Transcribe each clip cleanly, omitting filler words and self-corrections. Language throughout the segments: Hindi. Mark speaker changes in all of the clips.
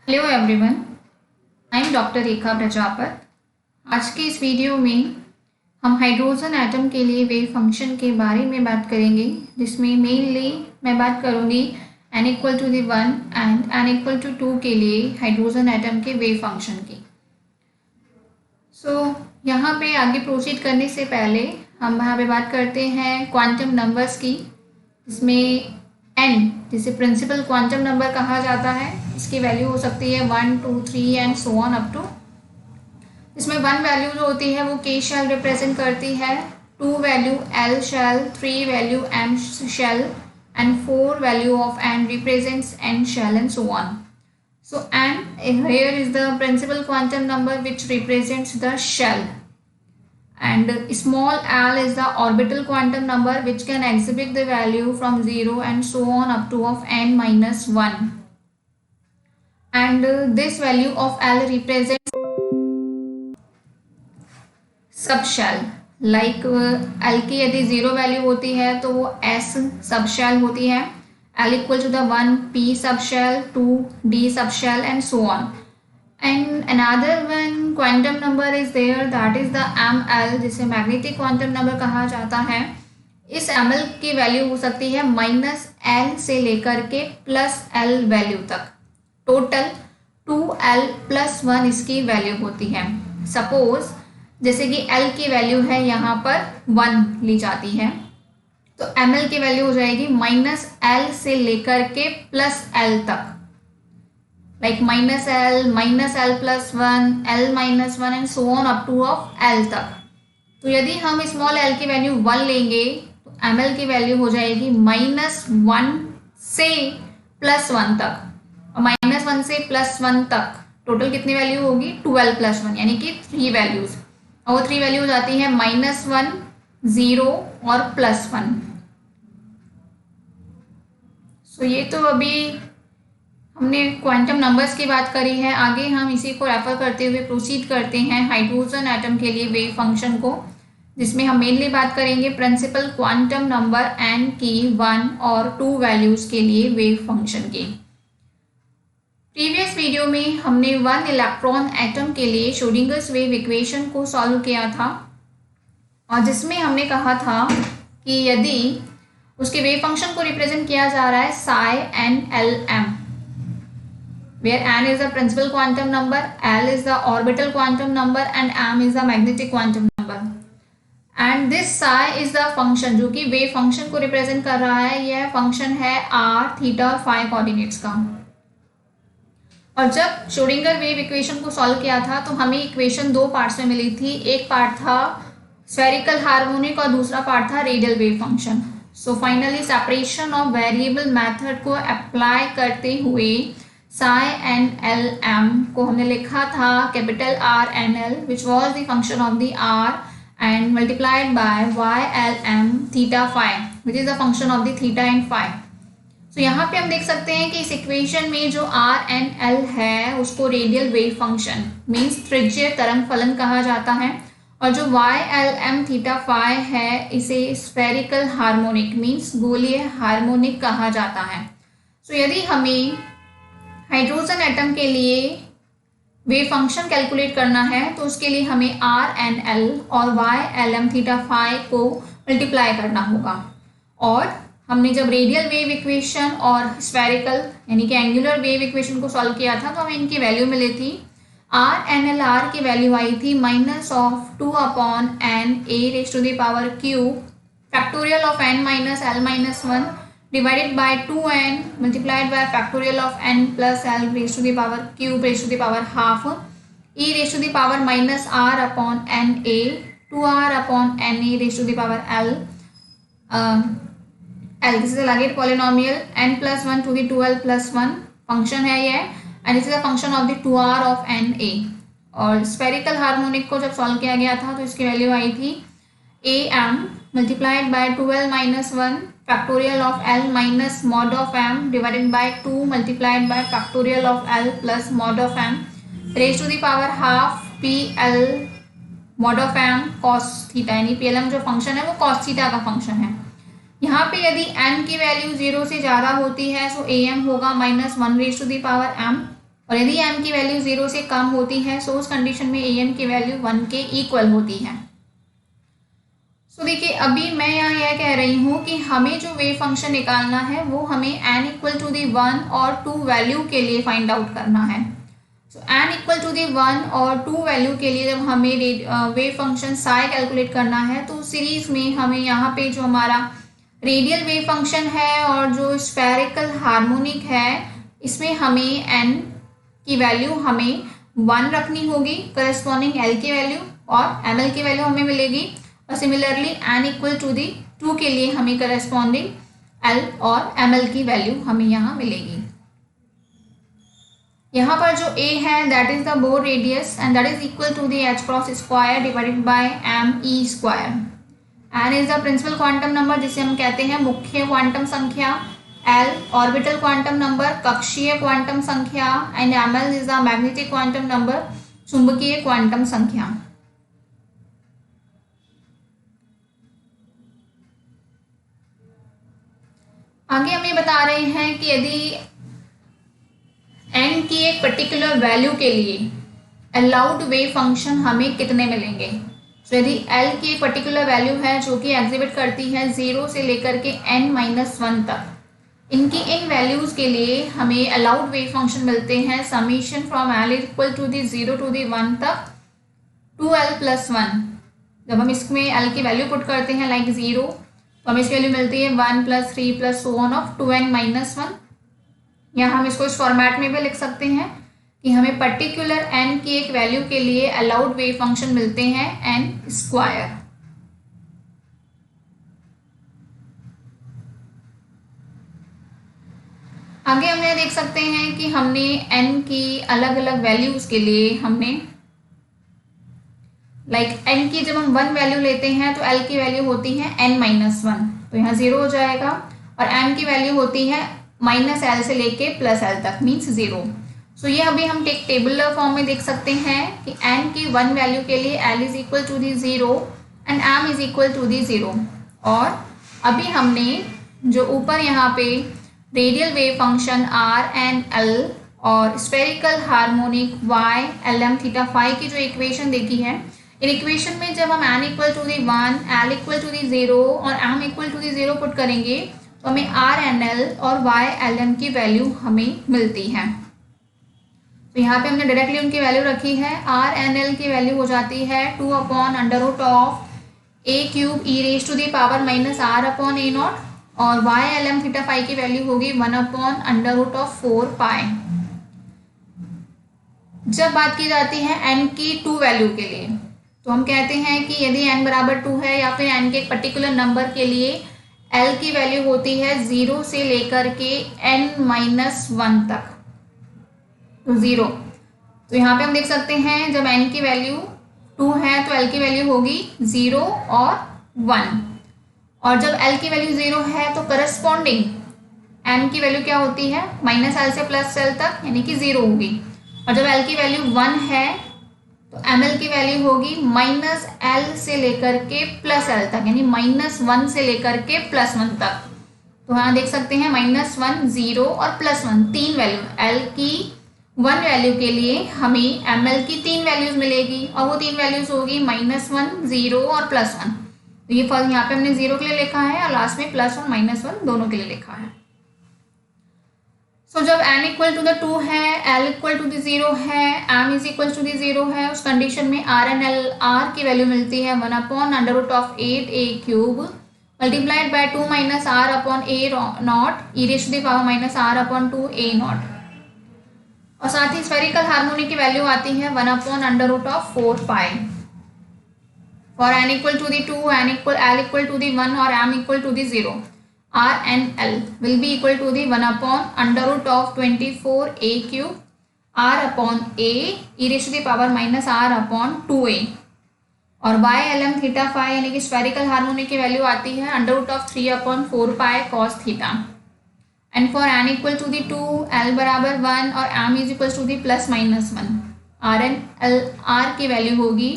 Speaker 1: Hello everyone, I am doctor Rekha Prajapat. आज के इस वीडियो में हम हाइड्रोजन एटम के लिए वेव फंक्शन के बारे में बात करेंगे, जिसमें मेनली मैं बात करूंगी n equal to 1 and n equal to 2 के लिए हाइड्रोजन एटम के वेव फंक्शन की। यहाँ पे आगे प्रोसीड करने से पहले हम यहाँ पे बात करते हैं क्वांटम नंबर्स की, जिसमें n जिसे प्रिंसिपल क्वांटम नंबर कहा जाता है, इसकी वैल्यू हो सकती है 1, 2, 3 and so on up to. इसमें 1 वैल्यू जो होती है वो k शेल रिप्रेजेंट करती है, 2 value l shell, 3 value m shell and 4 value of n represents n shell and so on. So n here is the principal quantum number which represents the shell, and small l is the orbital quantum number which can exhibit the value from 0 and so on up to of n minus 1, and this value of l represents subshell. Like l की यदि 0 वैल्यू होती है तो वो s सबशेल होती है, l equal to the 1 p subshell, 2 d subshell and so on. And another one quantum number is there, that is the ml, जिसे मैग्नेटिक क्वांटम नंबर कहा जाता है। इस ml की वैल्यू हो सकती है -l से लेकर के +l वैल्यू तक। टोटल 2l + 1 इसकी वैल्यू होती है। सपोज जैसे कि l की वैल्यू है यहाँ पर 1 ली जाती है, तो ml की वैल्यू हो जाएगी -l से लेकर के +l तक, like -l, -l + 1, l - 1 and so on up two of l तक। तो यदि हम स्मॉल l की वैल्यू 1 लेंगे तो ml की वैल्यू हो जाएगी -1 से +1 तक, और -1 से +1 तक टोटल कितनी वैल्यू होगी, 12 + 1 यानी कि 3 वैल्यूज, और वो 3 वैल्यू हो जाती है -1, 0 और +1। सो ये तो अभी हमने क्वांटम नंबर्स की बात करी है। आगे हम इसी को रेफर करते हुए प्रोसीड करते हैं हाइड्रोजन एटम के लिए वेव फंक्शन को, जिसमें हम मेनली बात करेंगे प्रिंसिपल क्वांटम नंबर n की 1 और 2 वैल्यूज के लिए वेव फंक्शन की। प्रीवियस वीडियो में हमने 1 इलेक्ट्रॉन एटम के लिए श्रोडिंगर्स वेव इक्वेशन को सॉल्व किया था, और जिसमें हमने कहा था कि यदि उसके वेव फंक्शन को रिप्रेजेंट किया जा रहा है psi n l m, where n is the principal quantum number, l is the orbital quantum number and m is the magnetic quantum number, and this psi is the function जो कि वेव फंक्शन को रिप्रेजेंट कर रहा है। यह फंक्शन है r, थीटा और फाई कोऑर्डिनेट्स का। और जब श्रोडिंगर वेव इक्वेशन को सॉल्व किया था तो हमें इक्वेशन 2 पार्ट्स में मिली थी। एक पार्ट था स्फेरिकल हार्मोनिक और दूसरा पार्ट था radial wave function. So finally separation of variable method को अप्लाई करते हुए psi n l m को हमने लिखा था capital R n l, which was the function of the R, and multiplied by y l m theta phi, which is the function of the theta and phi. So यहाँ पे हम देख सकते हैं कि इस इक्वेशन में जो R n l है उसको रेडियल वेव फंक्शन मीन्स त्रिज्यीय तरंग फलन कहा जाता है, और जो y l m theta phi है इसे स्फेरिकल हार्मोनिक मीन्स गोलीय हार्मोनिक कहा जाता है। सो यदि हमें हाइड्रोजन एटम के लिए वेव फंक्शन कैलकुलेट करना है तो उसके लिए हमें R n l और y l m theta phi को मल्टीप्लाई करना होगा। और हमने जब रेडियल वेव इक्वेशन और स्फेरिकल यानी कि एंगुलर वेव इक्वेशन को सॉल्व किया था तो हमें इनकी वैल्यू मिली थी। R n l r की वैल्यू आई थी -2/n a⁻³ factorial of n - l - 1 divided by 2n multiplied by factorial of n plus l raised to the power cube raised to the power half e raised to the power minus r upon n a 2r upon n a raised to the power l l this is a Laguerre polynomial n plus 1 to the 2l plus 1 function है ये, and this is a function of the 2r of n a। और स्फेरिकल हार्मोनिक को जब सॉल्व किया गया था तो इसकी वैल्यू आई थी am multiplied by 2l minus 1 factorial of l minus mod of m divided by 2 multiplied by factorial of l plus mod of m raised to the power half pl mod of m cos theta, यानी plm जो फंक्शन है वो cos थीटा का फंक्शन है। यहाँ पे यदि n की वैल्यू 0 से ज़्यादा होती है तो am होगा -1 raised to the power m, और यदि m की वैल्यू 0 से कम होती है सो उस कंडीशन में am की वैल्यू 1 के इक्वल होती है। सो देखिए अभी मैं यहाँ यह कह रही हूँ कि हमें जो वेव फंक्शन निकालना है वो हमें n इक्वल टू दी 1 और 2 वैल्यू के लिए फाइंड आउट करना है। सो n इक्वल टू दी 1 और 2 वैल्यू के लिए जब हमें वेव फंक्शन साई कैलकुलेट करना है तो सीरीज में हमें यहाँ पे जो हमारा रेडियल वेव फंक्शन है और जो स्फेरिकल हार्मोनिक है इसमें हमें n की वैल्यू हमें 1 रखनी होगी करस्पॉन्डिंग l की वैल्यू और ml की वैल्यू हमें मिलेगी। और similarly n equal to the 2 के लिए हमें करस्पॉन्डिंग l और ml की वैल्यू हमें यहाँ मिलेगी। यहाँ पर जो a है that is the Bohr radius and that is equal to the h cross square divided by m e square. n is the principal quantum number जिसे हम कहते हैं मुख्य क्वांटम संख्या, l ऑर्बिटल क्वांटम नंबर कक्षीय क्वांटम संख्या and ml is the magnetic quantum number चुंबकीय क्वांटम संख्या। आगे हम ये बता रहे हैं कि यदि n की एक पर्टिकुलर वैल्यू के लिए अलाउड वेव फंक्शन हमें कितने मिलेंगे। तो यदि l की एक पर्टिकुलर वैल्यू है जो कि एग्जिबिट करती है 0 से लेकर के n-1 तक, इनकी इन वैल्यूज के लिए हमें अलाउड वेव फंक्शन मिलते हैं summation from l equal to the 0 to the 1 तक 2l प्लस 1। जब हम इसमें l की वैल्यू पुट करते हैं लाइक 0 तो हमें इसकी वैल्यू मिलती है 1 plus 3 plus so on off 2n-1। या हम इसको इस फॉर्मेट में भी लिख सकते हैं कि हमें पर्टिकुलर n की एक वैल्यू के लिए अलाउड वेव फंक्शन मिलते हैं n स्क्वायर। आगे हम ये देख सकते हैं कि हमने n की अलग अलग वैल्यूज के लिए हमने n की जब हम 1 वैल्यू लेते हैं तो l की वैल्यू होती है n-1 तो यहाँ 0 हो जाएगा और m की वैल्यू होती है -l से लेके +l तक मीन्स 0। सो ये अभी हम टेबुलर फॉर्म में देख सकते हैं कि n की 1 वैल्यू के लिए l is equal to the 0 and m is equal to the 0। और अभी हमने जो ऊपर यहाँ पे radial wave function r and l और spherical harmonic y lm theta phi की जो इक्वेशन देखी है, इन इक्वेशन में जब हम n equal to the 1 l equal to the 0 और m equal to the 0 put करेंगे तो हमें r एन एल और y एल एम की वैल्यू हमें मिलती है। तो यहाँ पे हमने डायरेक्टली उनकी वैल्यू रखी है। r एन एल की वैल्यू हो जाती है 2/√a³ e⁻⁻r a0 और y l M theta phi की वैल्यू होगी 1/√4π। जब बात की जाती है n की 2 वैल्यू के लिए तो हम कहते हैं कि यदि n बराबर 2 है या फिर n के एक पर्टिकुलर नंबर के लिए l की वैल्यू होती है 0 से लेकर के n-1 तक तो 0। तो यहाँ पे हम देख सकते हैं जब n की वैल्यू 2 है तो l की वैल्यू होगी 0 और 1 और जब l की वैल्यू 0 है तो करस्पॉन्डिंग n की वैल्यू क्या होती है -l से +l तक यानी कि 0 होगी और जब l की वैल्यू 1 है तो ml की वैल्यू होगी -l से लेकर के +l तक यानी -1 से लेकर के +1 तक। तो यहाँ देख सकते हैं -1 0 और +1 तीन वैल्यू l की 1 वैल्यू के लिए हमें ml की 3 वैल्यूज मिलेगी और वो 3 वैल्यूज होगी -1 0 और +1। तो ये फर्स्ट यहाँ पे हमने 0 के लिए लिखा है और लास्ट में +1 -1 दोनों के लिए लिखा है। सो जब n इक्वल टू द 2 है l इक्वल टू द 0 है m is equal to the 0 है उस कंडीशन में r एन एल r की वैल्यू मिलती है 1/8a³ multiplied by 2 - r/a0 e⁻⁻r/2a0 और साथ ही स्फेरिकल हार्मोनिक की वैल्यू आती है 1/√4π। For n equal to the 2 l equal to the 1 और m equal to the 0 r and l will be equal to the 1/24a³ r/a e⁻⁻r/2a और y lm थीटा फाई यानी कि स्फेरिकल हार्मोनिक की वैल्यू आती है √3/4π cos theta. And for n equal to the 2 l बराबर 1 और m is equal to the +-1 r and l r की वैल्यू होगी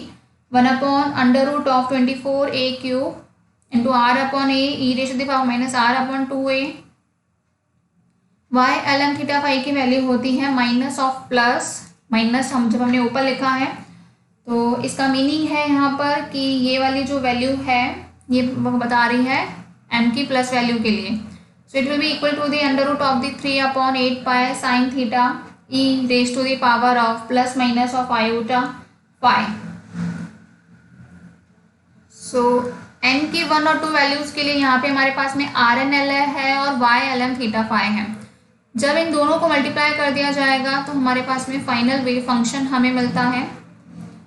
Speaker 1: 1/24a³ into r/a e⁻⁻r/2a y L M theta phi की वैल्यू होती है माइनस ऑफ प्लस माइनस, हम जब हमने ऊपर लिखा है तो इसका मीनिंग है यहाँ पर कि ये वाली जो वैल्यू है ये बता रही है एम की प्लस वैल्यू के लिए। So it will be equal to the under root of the 3/8 pi sine theta e raise to the power of plus minus of iota phi. So n की 1 और 2 वैल्यूज के लिए यहाँ पे हमारे पास में आर एन एल है और y L M theta phi है। जब इन दोनों को मल्टीप्लाई कर दिया जाएगा तो हमारे पास में फाइनल वेव फंक्शन हमें मिलता है।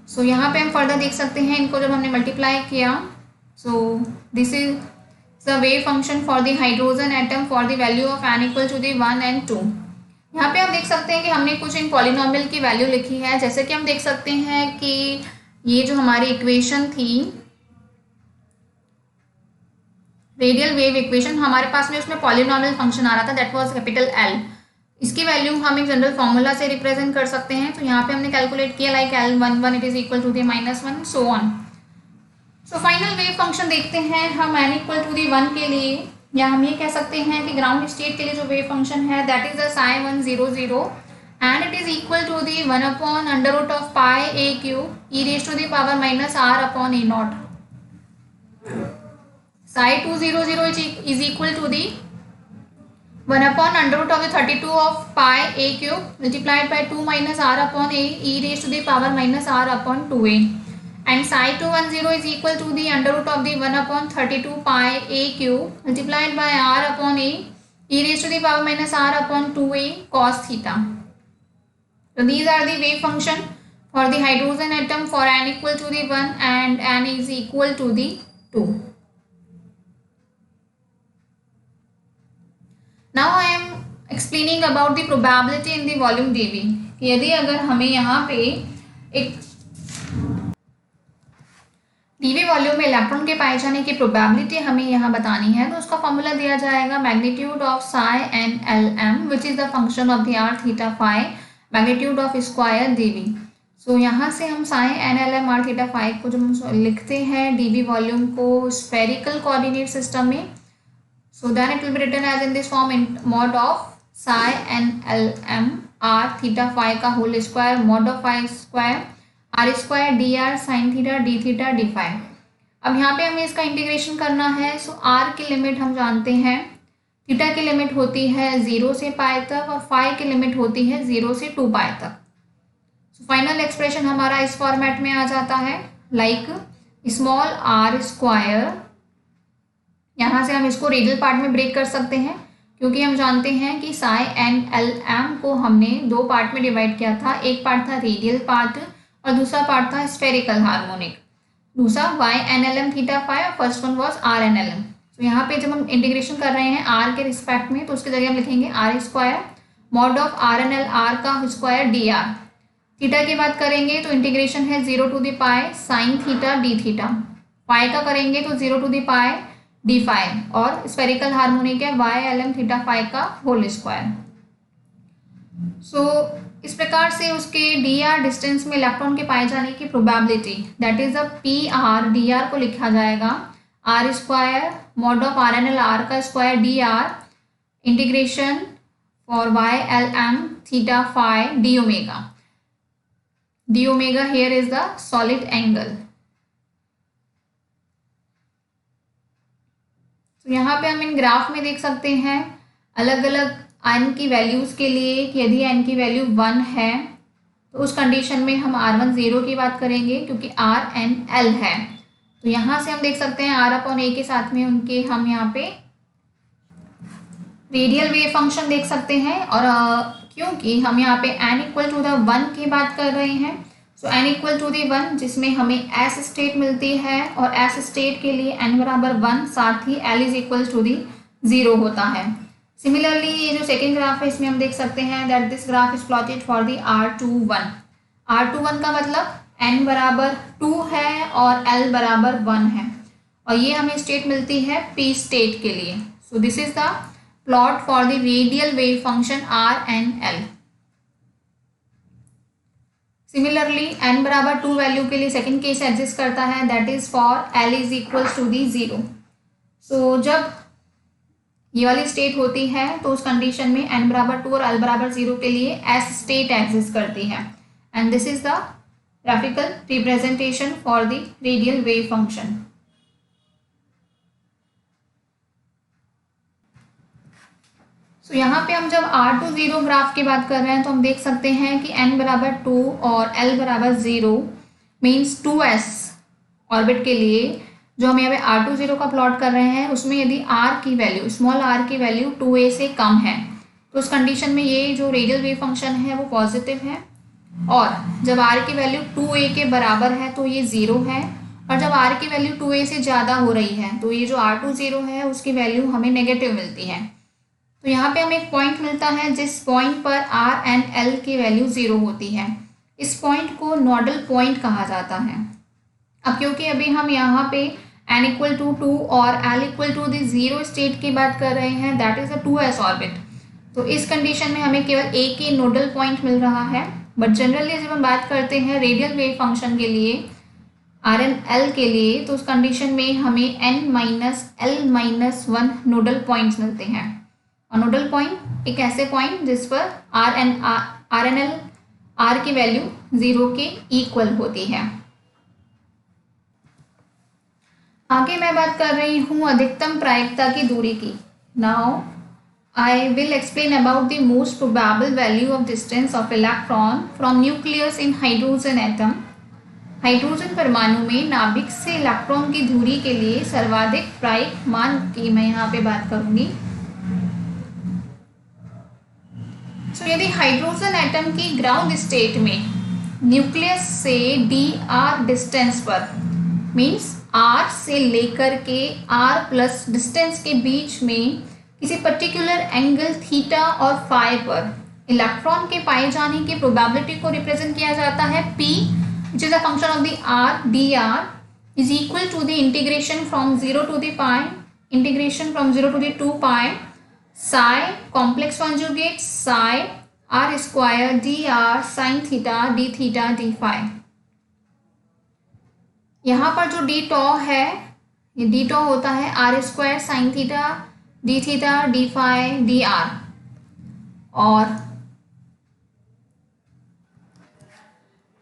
Speaker 1: सो यहाँ पे हम फर्दर देख सकते हैं इनको जब हमने मल्टीप्लाई किया। So this is the wave function for the hydrogen atom for the value of n equal to the 1 and 2। यहाँ पे आप देख सकते हैं कि हमने कुछ इन पॉलिनोमियल की वैल्यू लिखी है। जैसे कि हम देख सकते हैं कि ये जो हमारी इक्वेशन थी रेडियल वेव इक्वेशन, हमारे पास में उसमें पॉलिनोमियल फंक्शन आ रहा था दैट वाज कैपिटल एल। इसकी वैल्यू हम एक जनरल फॉर्मूला से रिप्रेजेंट कर सकते हैं। तो यहाँ पे हमने कैलकुलेट किया like L11 it is equal to the -1 so on. So final wave function देखते हैं हम n इक्वल टू द 1 के लिए, या हम ये कह सकते हैं कि ग्राउंड स्टेट के लिए जो वेव फंक्शन है that is the psi 1 0 0 and it is equal to the 1/√of pi a cube e raised to the power -r/a0। psi 2 0 0 is equal to the 1/√of the 32 of pi a cube multiplied by 2 minus r/a e raised to the power -r/2a, and psi 2 1 0 is equal to the √of the 1/32 pi a cube multiplied by r/a e raised to the power -r/2a cos theta. So these are the wave function for the hydrogen atom for n equal to the 1 and n is equal to the 2. Now I am explaining about the probability in the volume dV। यदि अगर हमें यहाँ पे एक dV वॉल्यूम में इलेक्ट्रॉन के पाए जाने की प्रोबेबिलिटी हमें यहाँ बतानी है, तो उसका फॉर्मूला दिया जाएगा magnitude of psi n l m which is the function of the r theta phi magnitude of square dV। So यहाँ से हम psi n l m r theta phi को जब हम लिखते हैं dV वॉल्यूम को स्फेरिकल कोऑर्डिनेट सिस्टम में, so then it will be written as in this form in mod of psi n l m r theta phi का whole square mod of phi square r square dr sin theta d theta d phi। अब यहाँ पे हमें इसका इंटीग्रेशन करना है। सो r की लिमिट हम जानते हैं, थीटा की लिमिट होती है 0 से पाई तक और phi की लिमिट होती है 0 से 2 पाई तक। सो फाइनल एक्सप्रेशन हमारा इस फॉर्मेट में आ जाता है लाइक स्मॉल r स्क्वायर, यहाँ से हम इसको रेडियल पार्ट में ब्रेक कर सकते हैं क्योंकि हम जानते हैं कि psi n l m को हमने 2 पार्ट में डिवाइड किया था। एक पार्ट था रेडियल पार्ट और दूसरा पार्ट था स्फेरिकल हार्मोनिक, दूसरा y n l m theta phi और first one was r n l m। तो यहाँ पे जब हम इंटीग्रेशन कर रहे हैं r के रिस्पेक्ट में तो उसकी जगह हम लिखेंगे r square mod of r n l r का स्क्वायर dr। थीटा की बात करेंगे तो इंटीग्रेशन है 0 to the pi sine theta D theta, pi का करेंगे तो 0 to the pi D phi और स्फेरिकल हार्मोनिक है Y L M theta phi का होल स्क्वायर। सो इस प्रकार से उसके डी आर डिस्टेंस में इलेक्ट्रॉन के पाए जाने की probability that is the P R D R को लिखा जाएगा R square mod of R N L R का square D R integration for Y L M theta phi D omega. D omega here is the solid angle. यहाँ पे हम इन ग्राफ में देख सकते हैं अलग अलग n की वैल्यूज़ के लिए कि यदि n की वैल्यू 1 है तो उस कंडीशन में हम r1 0 की बात करेंगे क्योंकि r n l है। तो यहाँ से हम देख सकते हैं r/a के साथ में उनके हम यहाँ पे रेडियल वेव फंक्शन देख सकते हैं और क्योंकि हम यहाँ पे n इक्वल टू द 1 की बात कर रहे हैं सो n इक्वल टू दी 1 जिसमें हमें s स्टेट मिलती है और s स्टेट के लिए n बराबर 1 साथ ही l is equal to the 0 होता है। सिमिलरली ये जो सेकेंड ग्राफ है इसमें हम देख सकते हैं that this graph is plotted for the r21। r21 का मतलब n बराबर 2 है और l बराबर 1 है और ये हमें स्टेट मिलती है p स्टेट के लिए। सो this is the plot for the radial wave function r n l। Similarly n बराबर 2 वैल्यू के लिए सेकेंड केस एग्जिस्ट करता है that is for l is equal to the 0। So जब ये वाली स्टेट होती है तो उस कंडीशन में n बराबर 2 और l बराबर 0 के लिए s स्टेट एग्जिस्ट करती है and this is the graphical representation for the radial wave function. So यहाँ पे हम जब r₂ ग्राफ की बात कर रहे हैं तो हम देख सकते हैं कि n बराबर 2 और l बराबर 0 मीन्स 2s ऑर्बिट के लिए जो हम यहाँ पे r₂ का प्लॉट कर रहे हैं उसमें यदि r की वैल्यू स्मॉल r की वैल्यू 2a से कम है तो उस कंडीशन में ये जो रेडियल वेव फंक्शन है वो पॉजिटिव है, और जब r की वैल्यू 2a के बराबर है तो ये 0 है, और जब r की वैल्यू 2a से ज़्यादा हो रही है तो ये जो r₂ है उसकी वैल्यू हमें नेगेटिव मिलती है। तो यहाँ पे हमें एक पॉइंट मिलता है जिस पॉइंट पर r एंड l की वैल्यू 0 होती है। इस पॉइंट को नोडल पॉइंट कहा जाता है। अब क्योंकि अभी हम यहाँ पे n इक्वल टू 2 और l equal to the 0 state की बात कर रहे हैं, that is a 2s orbit, तो इस कंडीशन में हमें केवल एक ही नोडल पॉइंट मिल रहा है। बट जनरली जब हम बात करते हैं रेडियल वेव फंक्शन के लिए r एंड l के लिए तो उस कंडीशन में हमें n-l-1 नोडल पॉइंट्स मिलते हैं। और नोडल पॉइंट एक ऐसे पॉइंट जिस पर r एंड l r की वैल्यू 0 के इक्वल होती है। आगे मैं बात कर रही हूँ अधिकतम प्रायिकता की दूरी की। Now I will explain about the most probable value of distance of electron from nucleus in hydrogen atom. Hydrogen परमाणु में नाभिक से इलेक्ट्रॉन की दूरी के लिए सर्वाधिक प्रायिक मान की मैं यहाँ पे बात करूँगी। तो यदि हाइड्रोजन एटम की ग्राउंड स्टेट में न्यूक्लियस से dr डिस्टेंस पर मीन्स r से लेकर के r प्लस डिस्टेंस के बीच में किसी पर्टिकुलर एंगल थीटा और फाई पर इलेक्ट्रॉन के पाए जाने की प्रोबेबिलिटी को रिप्रेजेंट किया जाता है p, which is a function of the r dr is equal to the integration from 0 to the pi integration from 0 to the 2 pi psi complex conjugate psi r square dr sin theta d theta d phi। यहाँ पर जो डी टॉ है ये डी टॉ होता है r square sine theta D theta d phi d r. और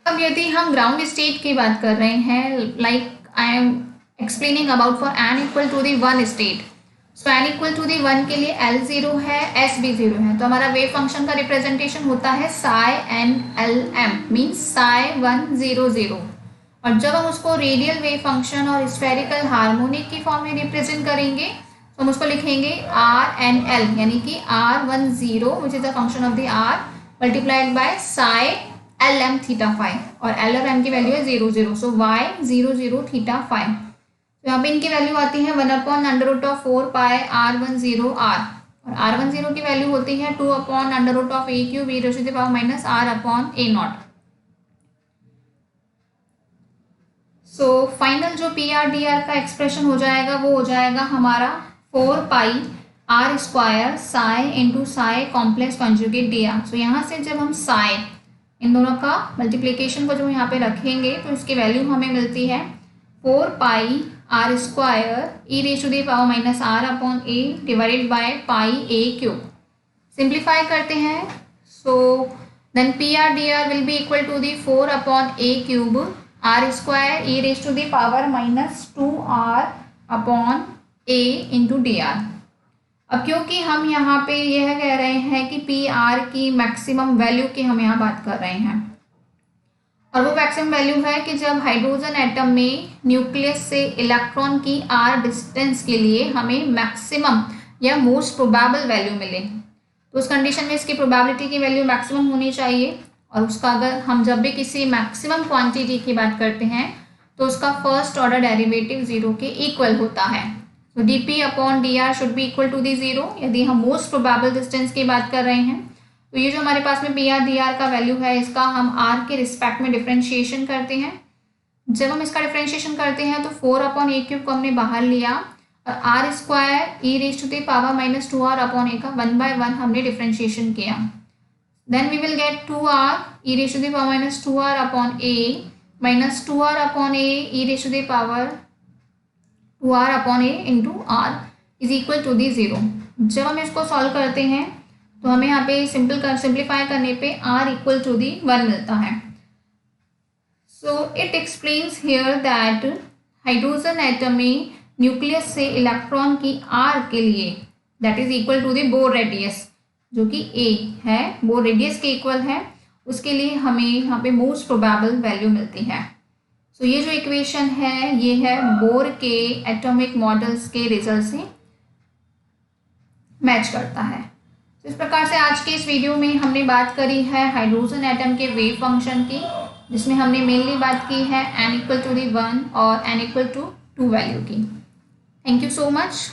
Speaker 1: अब यदि हम ग्राउंड स्टेट की बात कर रहे हैं, like I am explaining about for n equal to the 1 state, so n equal to the 1 के लिए l 0 है s भी 0 है, तो हमारा वेव फंक्शन का रिप्रेजेंटेशन होता है psi n l m means psi 1 0 0। और जब हम उसको रेडियल वेव फंक्शन और स्फेरिकल हार्मोनिक की फॉर्म में रिप्रेजेंट करेंगे तो हम उसको लिखेंगे r एंड l, यानी कि r10 which is a function of the r multiplied by psi lm theta phi, और l और m की वैल्यू है 0 0, सो y 0 0 थीटा फाई। तो यहाँ पे इनकी वैल्यू आती है 1/4 पाई r10 r, और r10 की वैल्यू होती है 2/√a³ e to the power minus r/a0। So final जो PR/dr का एक्सप्रेशन हो जाएगा वो हो जाएगा हमारा 4 pi r square Sai into Sai complex conjugate dr। सो यहाँ से जब हम साई इन दोनों का मल्टीप्लिकेशन को जो यहाँ पे रखेंगे तो इसकी वैल्यू हमें मिलती है 4 pi r square e raise to the power minus r/a divided by pi a³। Simplify करते हैं, so then PR/dr will be equal to the 4/a³ r square e raise to the power minus 2r/a into dr। अब क्योंकि हम यहाँ पे यह कह रहे हैं कि PR की मैक्सिमम वैल्यू की हम यहाँ बात कर रहे हैं, और वो मैक्सिमम वैल्यू है कि जब हाइड्रोजन एटम में न्यूक्लियस से इलेक्ट्रॉन की r डिस्टेंस के लिए हमें मैक्सिमम या मोस्ट प्रोबेबल वैल्यू मिले, तो उस कंडीशन में इसकी प्रोबेबिलिटी की वैल्यू मैक्सिमम होनी चाहिए। और उसका अगर हम जब भी किसी मैक्सिमम क्वांटिटी की बात करते हैं तो उसका फर्स्ट ऑर्डर डेरिवेटिव 0 के इक्वल होता है। तो dp/dr should be equal to the 0 यदि हम मोस्ट प्रोबेबल डिस्टेंस की बात कर रहे हैं। तो ये जो हमारे पास में PR/dr का वैल्यू है इसका हम r के रिस्पेक्ट में डिफ्रेंशिएशन करते हैं। जब हम इसका डिफ्रेंशिएशन करते हैं तो 4/a³ को हमने बाहर लिया और r square e raise to the power minus 2r/a का 1/1 हमने डिफ्रेंशिएशन किया। Then we will get 2r e raised to the power minus 2r/a minus 2r/a e raised to the power 2r/a into r is equal to the 0। जब हम इसको सॉल्व करते हैं तो हमें यहाँ पे सिंप्लीफाई करने पे r इक्वल टू दी 1 मिलता है। So it explains here that hydrogen atom में न्यूक्लियस से इलेक्ट्रॉन की r के लिए that is equal to the Bohr radius, जो कि a है, बोर रेडियस के इक्वल है, उसके लिए हमें यहाँ पे मोस्ट प्रोबेबल वैल्यू मिलती है। सो ये जो इक्वेशन है ये है बोर के एटॉमिक मॉडल्स के रिजल्ट से मैच करता है। तो इस प्रकार से आज के इस वीडियो में हमने बात करी है हाइड्रोजन एटम के वेव फंक्शन की, जिसमें हमने मेनली बात की है n इक्वल टू दी 1 और n इक्वल टू 2 वैल्यू की। Thank you so much.